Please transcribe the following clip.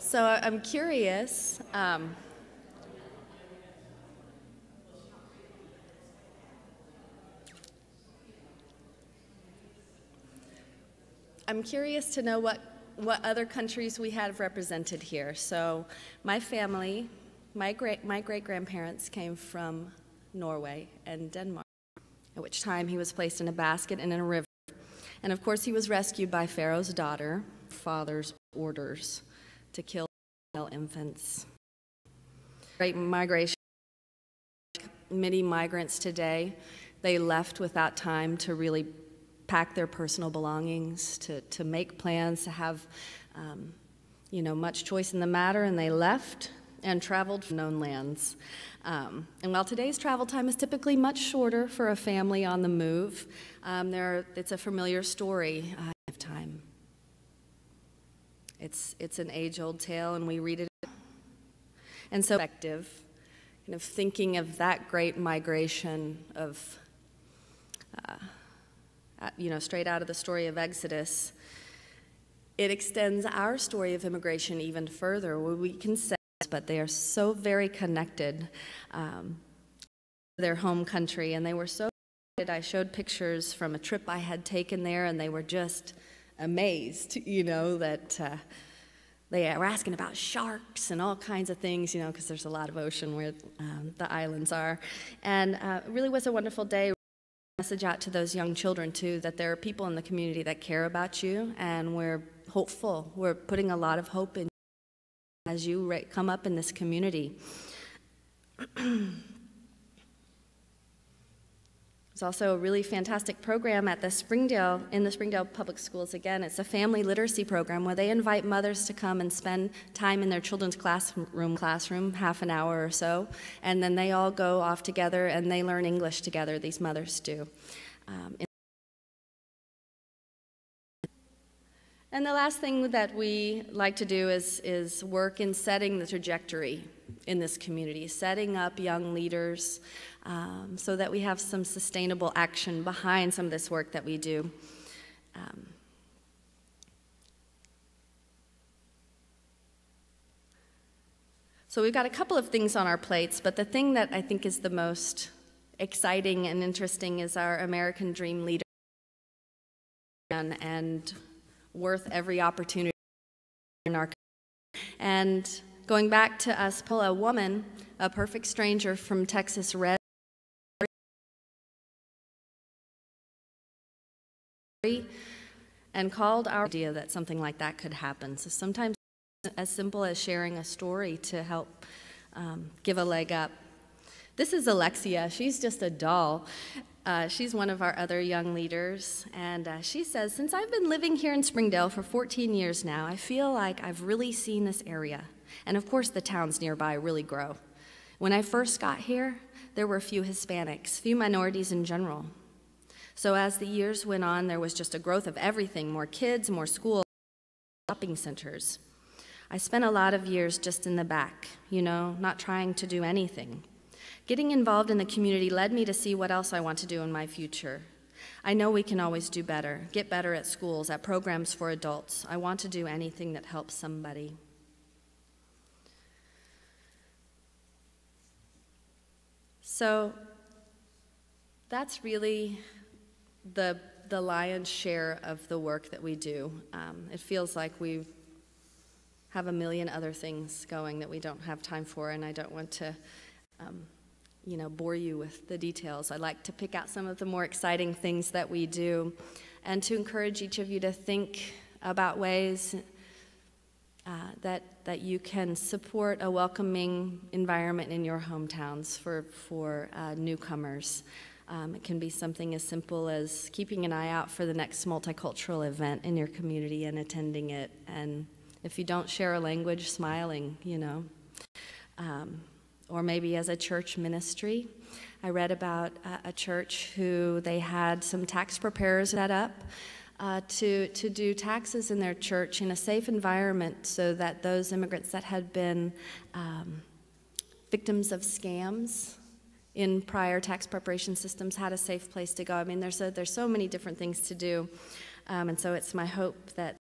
So I'm curious. I'm curious to know what other countries we have represented here. So my family, my great-grandparents came from Norway and Denmark, at which time he was placed in a basket and in a river. And of course he was rescued by Pharaoh's daughter, father's orders to kill infants. Great migration. Many migrants today, they left without time to really pack their personal belongings, to make plans, to have much choice in the matter, and they left and traveled to known lands. And while today's travel time is typically much shorter for a family on the move, it's a familiar story of time. It's an age-old tale, and we read it. And so, kind of thinking of that great migration of straight out of the story of Exodus, it extends our story of immigration even further, where we can say, but they are so very connected to their home country, and they were so excited. I showed pictures from a trip I had taken there, and they were just amazed, that they were asking about sharks and all kinds of things, because there's a lot of ocean where the islands are. And it really was a wonderful day. Message out to those young children too, that there are people in the community that care about you, and we're hopeful. We're putting a lot of hope in you as you come up in this community. There's also a really fantastic program at the Springdale Public Schools. Again, it's a family literacy program where they invite mothers to come and spend time in their children's classroom, half an hour or so, and then they all go off together and they learn English together, these mothers do. And the last thing that we like to do is work in setting the trajectory in this community, setting up young leaders so that we have some sustainable action behind some of this work that we do. So we've got a couple of things on our plates, but the thing that I think is the most exciting and interesting is our American Dream Leader, and worth every opportunity in our country. And going back to us, a woman, a perfect stranger from Texas, read and called our idea that something like that could happen. So sometimes as simple as sharing a story to help give a leg up. This is Alexia. She's just a doll. She's one of our other young leaders, and she says, since I've been living here in Springdale for 14 years now, I feel like I've really seen this area. And of course, the towns nearby really grow. When I first got here, there were few Hispanics, few minorities in general. So as the years went on, there was just a growth of everything, more kids, more schools, shopping centers. I spent a lot of years just in the back, not trying to do anything. Getting involved in the community led me to see what else I want to do in my future. I know we can always do better, get better at schools, at programs for adults. I want to do anything that helps somebody. So that's really the lion's share of the work that we do. It feels like we have a million other things going that we don't have time for, and I don't want to bore you with the details. I like to pick out some of the more exciting things that we do and to encourage each of you to think about ways that you can support a welcoming environment in your hometowns for newcomers. It can be something as simple as keeping an eye out for the next multicultural event in your community and attending it, and if you don't share a language, smiling, or maybe as a church ministry. I read about a church who they had some tax preparers set up to do taxes in their church in a safe environment so that those immigrants that had been victims of scams in prior tax preparation systems had a safe place to go. I mean, there's so many different things to do, and so it's my hope that